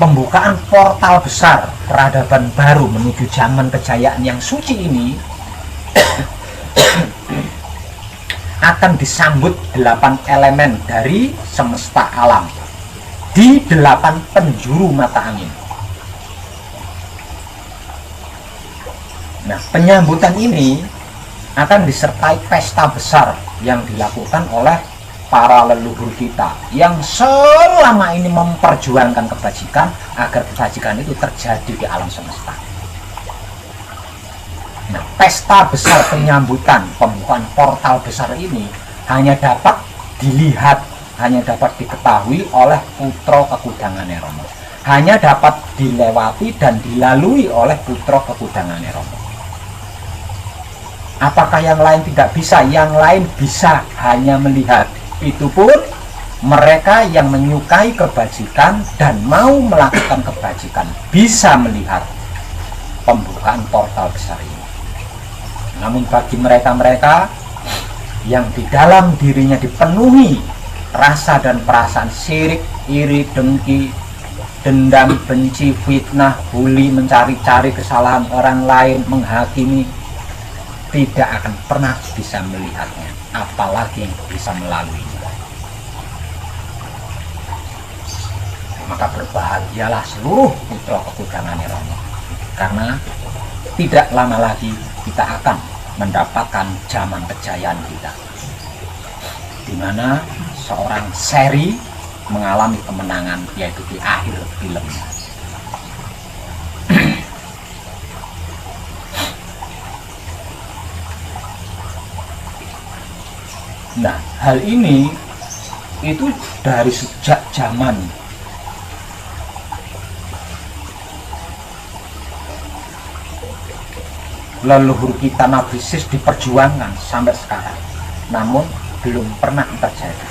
pembukaan portal besar peradaban baru menuju zaman kejayaan yang suci ini akan disambut 8 elemen dari semesta alam di 8 penjuru mata angin. Nah, penyambutan ini akan disertai pesta besar yang dilakukan oleh para leluhur kita yang selama ini memperjuangkan kebajikan agar kebajikan itu terjadi di alam semesta. Nah, pesta besar penyambutan pembukaan portal besar ini hanya dapat dilihat, hanya dapat diketahui oleh putra kekudangan Romo, hanya dapat dilewati dan dilalui oleh putra kekudangan Romo. Apakah yang lain tidak bisa? Yang lain bisa hanya melihat. Itu pun mereka yang menyukai kebajikan dan mau melakukan kebajikan bisa melihat pembukaan portal besar ini. Namun bagi mereka-mereka yang di dalam dirinya dipenuhi rasa dan perasaan syirik, iri, dengki, dendam, benci, fitnah, bully, mencari-cari kesalahan orang lain, menghakimi, tidak akan pernah bisa melihatnya, apalagi bisa melaluinya. Maka berbahagialah seluruh putra kekudangan Romo, karena tidak lama lagi kita akan mendapatkan zaman kejayaan kita, di mana seorang seri mengalami kemenangan, yaitu di akhir filmnya. Nah, hal ini itu dari sejak zaman leluhur kita Nabi Sis diperjuangkan sampai sekarang, namun belum pernah terjadi.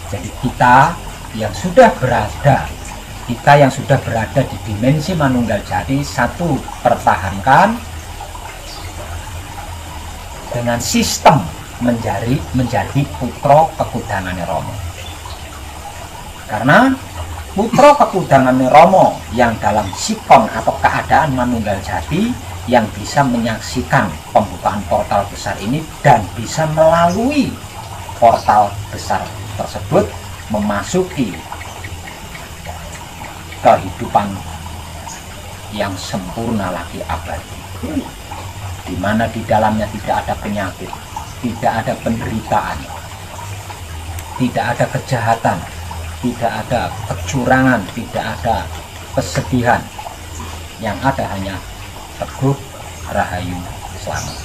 Jadi kita yang sudah berada di dimensi Manunggal Jati, satu, pertahankan dengan sistem menjadi putra kekudangan Romo. Karena putra kekudangan Romo yang dalam sikon atau keadaan Manunggal Jati yang bisa menyaksikan pembukaan portal besar ini dan bisa melalui portal besar tersebut memasuki kehidupan yang sempurna lagi abadi, di mana di dalamnya tidak ada penyakit, tidak ada penderitaan, tidak ada kejahatan, tidak ada kecurangan, tidak ada kesedihan. Yang ada hanya teguh, rahayu, selamat.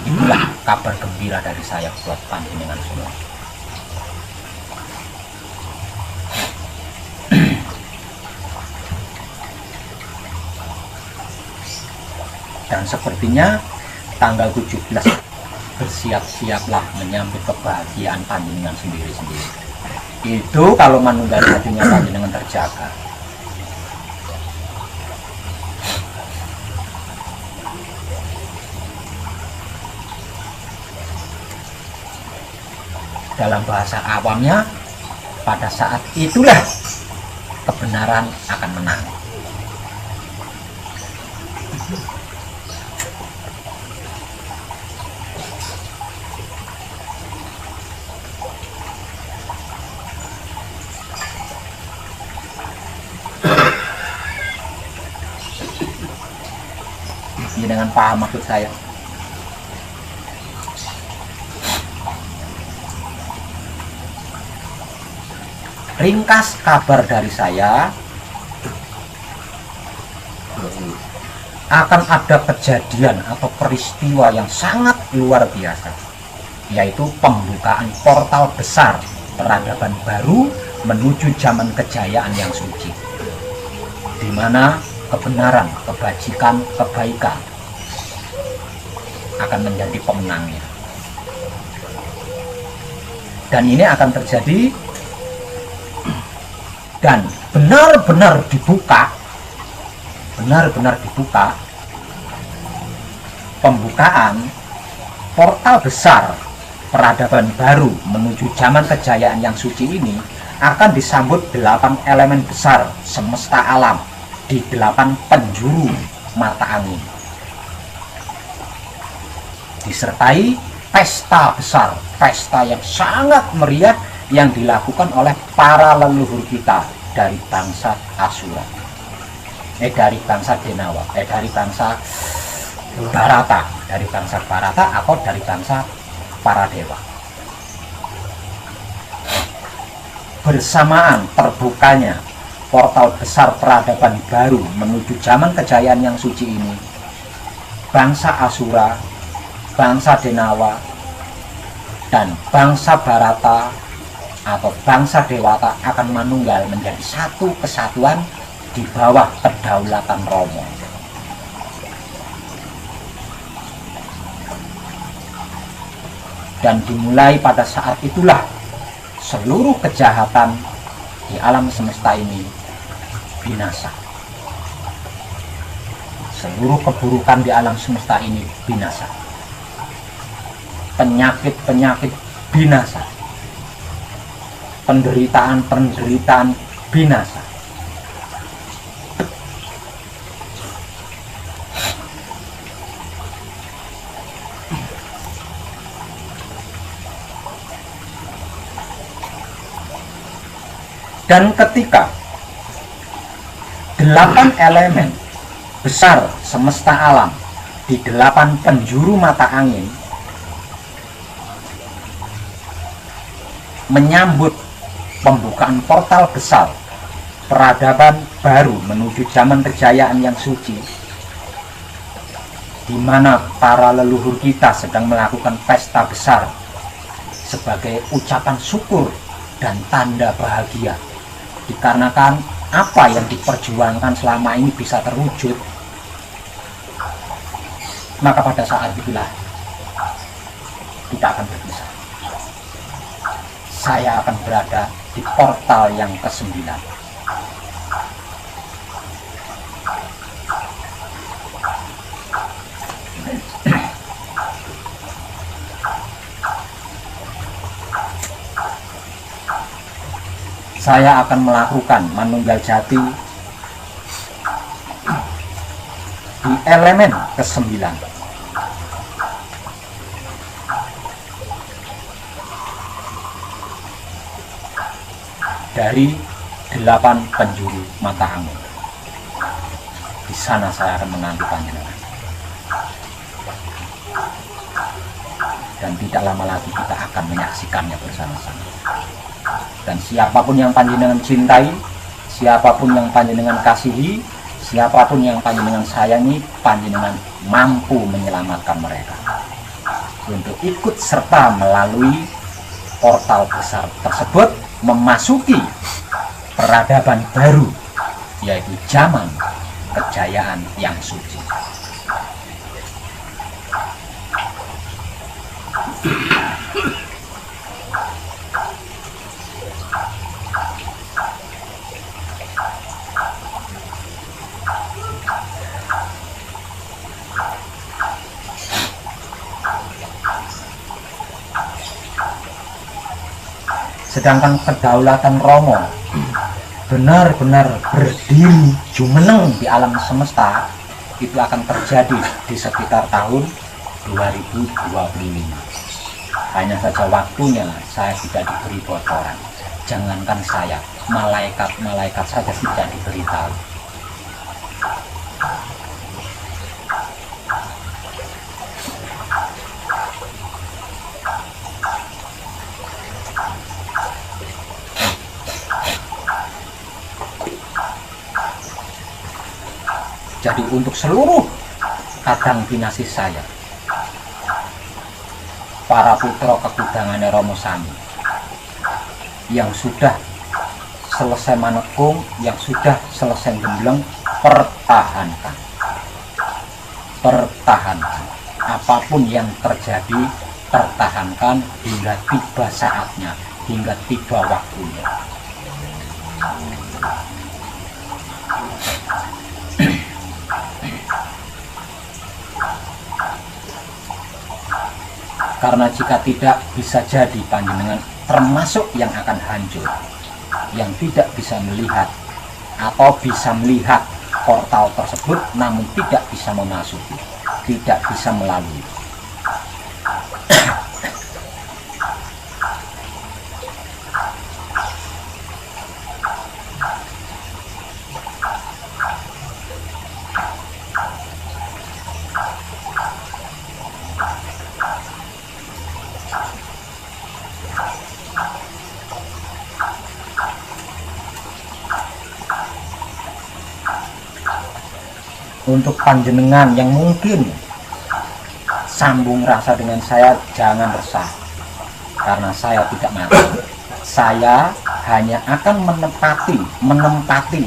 Itulah kabar gembira dari saya buat panjenengan semua. Dan sepertinya tanggal 17 bersiap-siaplah menyambut kebahagiaan panjenengan sendiri-sendiri. Itu kalau Manunggal Jatinya panjenengan terjaga. Dalam bahasa awamnya, pada saat itulah kebenaran akan menang. Ini dengan paham maksud saya. Ringkas kabar dari saya, akan ada kejadian atau peristiwa yang sangat luar biasa, yaitu pembukaan portal besar peradaban baru menuju zaman kejayaan yang suci, di mana kebenaran, kebajikan, kebaikan akan menjadi pemenangnya. Dan ini akan terjadi dan benar-benar dibuka benar-benar dibuka, pembukaan portal besar peradaban baru menuju zaman kejayaan yang suci ini akan disambut 8 elemen besar semesta alam di 8 penjuru mata angin, disertai pesta besar, pesta yang sangat meriah yang dilakukan oleh para leluhur kita dari bangsa Asura, dari bangsa Denawa, dari bangsa Barata atau dari bangsa para dewa. Bersamaan terbukanya portal besar peradaban baru menuju zaman kejayaan yang suci ini, bangsa Asura, bangsa Denawa, dan bangsa Barata atau bangsa Dewata akan manunggal menjadi satu kesatuan di bawah kedaulatan Romo. Dan dimulai pada saat itulah seluruh kejahatan di alam semesta ini binasa. Seluruh keburukan di alam semesta ini binasa. Penyakit-penyakit binasa. Penderitaan-penderitaan binasa. Dan ketika 8 elemen besar semesta alam di 8 penjuru mata angin menyambut pembukaan portal besar peradaban baru menuju zaman kejayaan yang suci, di mana para leluhur kita sedang melakukan pesta besar sebagai ucapan syukur dan tanda bahagia, dikarenakan apa yang diperjuangkan selama ini bisa terwujud. Maka pada saat itulah kita akan berpisah. Saya akan berada di portal yang ke-9. Saya akan melakukan manunggal jati di elemen ke-9. Dari 8 penjuru mata angin. Di sana saya akan menanti panjenengan. Dan tidak lama lagi kita akan menyaksikannya bersama-sama. Dan siapapun yang panjenengan cintai, siapapun yang panjenengan kasihi, siapapun yang panjenengan sayangi, panjenengan mampu menyelamatkan mereka untuk ikut serta melalui portal besar tersebut memasuki peradaban baru, yaitu zaman kejayaan yang suci. Sedangkan kedaulatan Romo benar-benar berdiri jumeneng di alam semesta, itu akan terjadi di sekitar tahun 2025. Hanya saja waktunya saya tidak diberi bocoran. Jangankan saya, malaikat-malaikat saja tidak diberitahu. Jadi untuk seluruh kadang dinasti saya, para putra kegudangannya Romo Sami yang sudah selesai manekung, yang sudah selesai gembleng, pertahankan. Apapun yang terjadi, pertahankan hingga tiba saatnya, hingga tiba waktunya. Karena jika tidak, bisa jadi panjenengan termasuk yang akan hancur, yang tidak bisa melihat atau bisa melihat portal tersebut namun tidak bisa memasuki, tidak bisa melalui. Untuk panjenengan yang mungkin sambung rasa dengan saya, jangan resah, karena saya tidak mati. Saya hanya akan menempati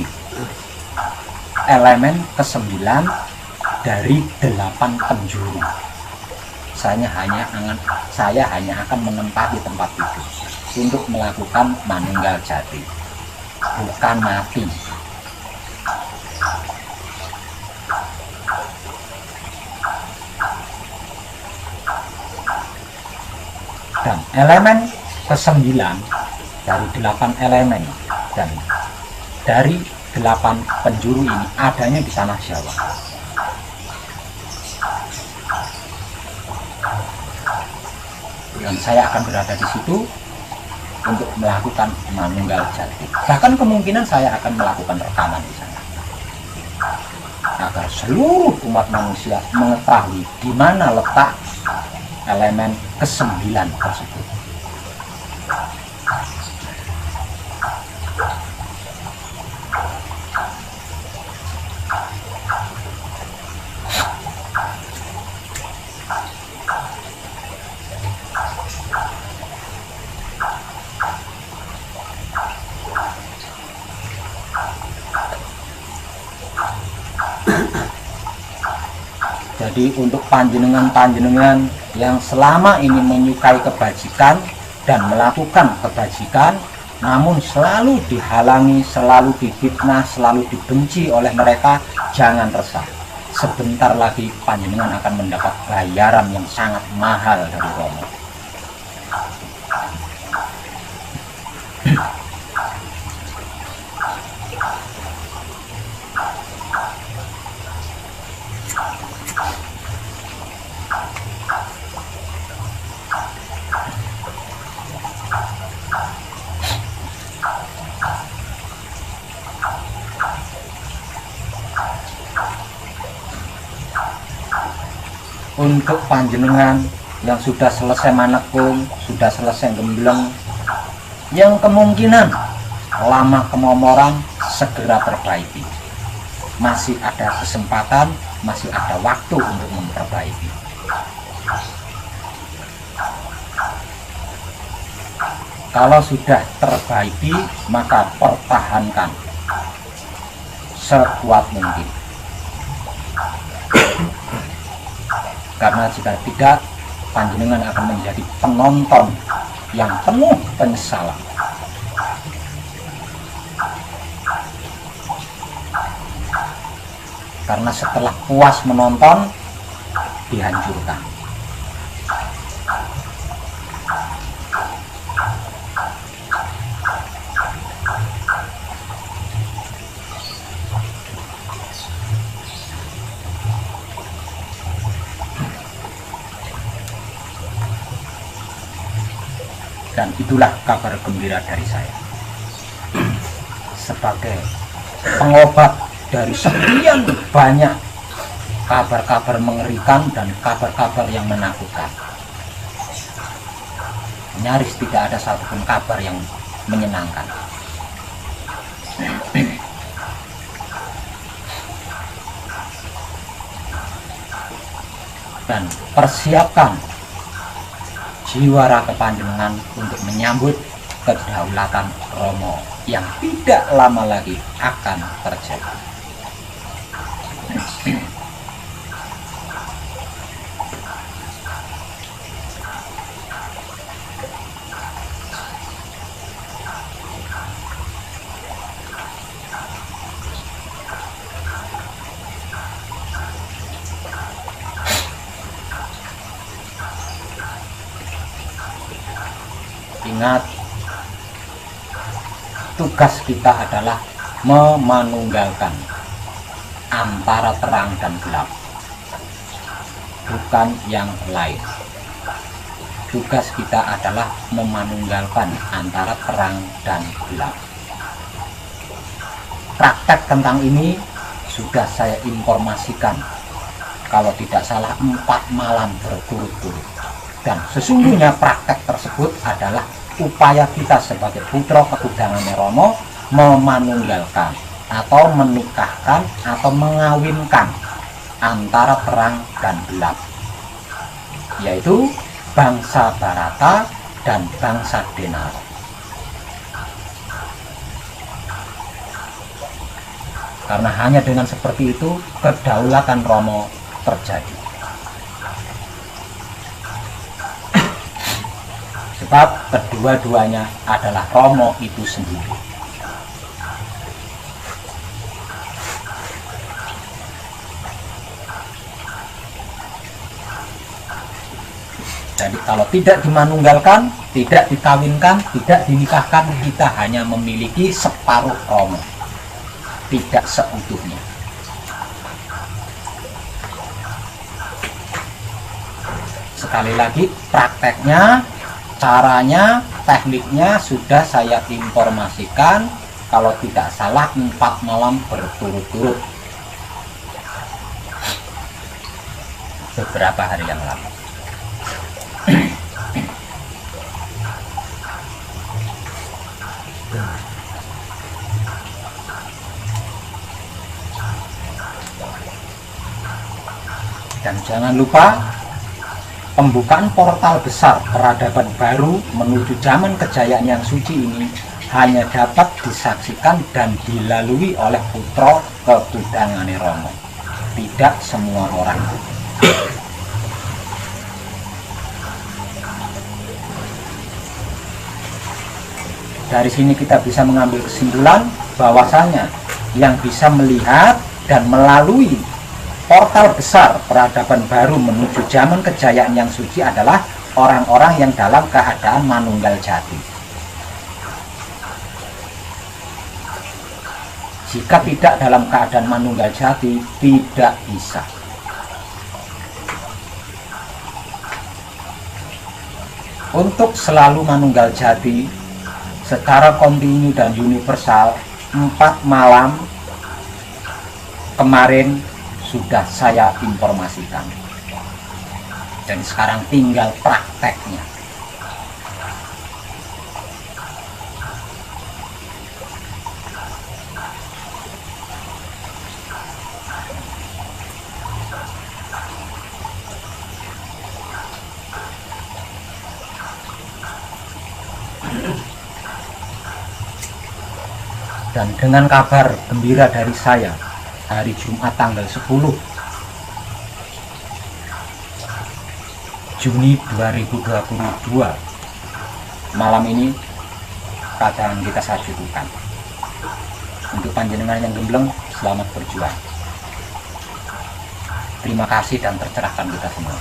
elemen ke-9 dari 8 penjuru. Saya hanya akan menempati tempat itu untuk melakukan manunggal jati, bukan mati. Dan elemen ke-9 dari 8 elemen dan dari 8 penjuru ini adanya di tanah Jawa. Dan saya akan berada di situ untuk melakukan manunggal jati. Bahkan kemungkinan saya akan melakukan rekaman di sana, agar seluruh umat manusia mengetahui di mana letak elemen ke-9 tersebut. Jadi untuk panjenengan yang selama ini menyukai kebajikan dan melakukan kebajikan, namun selalu dihalangi, selalu difitnah, selalu dibenci oleh mereka, jangan resah. Sebentar lagi panjenengan akan mendapat bayaran yang sangat mahal dari Romo. Untuk panjenengan yang sudah selesai manekung, sudah selesai gembleng, yang kemungkinan lama kemomoran, segera perbaiki. Masih ada kesempatan, masih ada waktu untuk memperbaiki. Kalau sudah terbaiki, maka pertahankan sekuat mungkin. Karena jika tidak, panjenengan akan menjadi penonton yang penuh penyesalan. Karena setelah puas menonton, dihancurkan. Dan itulah kabar gembira dari saya sebagai pengobat dari sekian banyak kabar-kabar mengerikan dan kabar-kabar yang menakutkan. Nyaris tidak ada satupun kabar yang menyenangkan. Dan persiapkan jiwa raga panjenengan untuk menyambut kedaulatan Romo yang tidak lama lagi akan terjadi. Ingat, tugas kita adalah memanunggalkan antara terang dan gelap, bukan yang lain. Tugas kita adalah memanunggalkan antara terang dan gelap. Praktek tentang ini sudah saya informasikan, kalau tidak salah 4 malam berturut-turut. Dan sesungguhnya praktek tersebut adalah upaya kita sebagai putra ketudangan Romo memanunggalkan atau menikahkan atau mengawinkan antara terang dan gelap, yaitu bangsa Barata dan bangsa Denaro. Karena hanya dengan seperti itu kedaulatan Romo terjadi. Sebab kedua-duanya adalah Romo itu sendiri. Jadi kalau tidak dimanunggalkan, tidak dikawinkan, tidak dinikahkan, kita hanya memiliki separuh Romo, tidak seutuhnya. Sekali lagi, prakteknya, caranya, tekniknya sudah saya informasikan, kalau tidak salah 4 malam berturut-turut beberapa hari yang lalu. Dan jangan lupa, pembukaan portal besar peradaban baru menuju zaman kejayaan yang suci ini hanya dapat disaksikan dan dilalui oleh putra ketudangan Romo, tidak semua orang. Dari sini kita bisa mengambil kesimpulan bahwasanya yang bisa melihat dan melalui portal besar peradaban baru menuju zaman kejayaan yang suci adalah orang-orang yang dalam keadaan manunggal jati. Jika tidak dalam keadaan manunggal jati, tidak bisa. Untuk selalu manunggal jati secara kontinu dan universal, 4 malam kemarin sudah saya informasikan, dan sekarang tinggal prakteknya. Dan dengan kabar gembira dari saya, hari Jumat tanggal 10 Juni 2022 malam ini kadang kita sajukan. Untuk panjenengan yang gembleng, selamat berjuang. Terima kasih dan tercerahkan kita semua.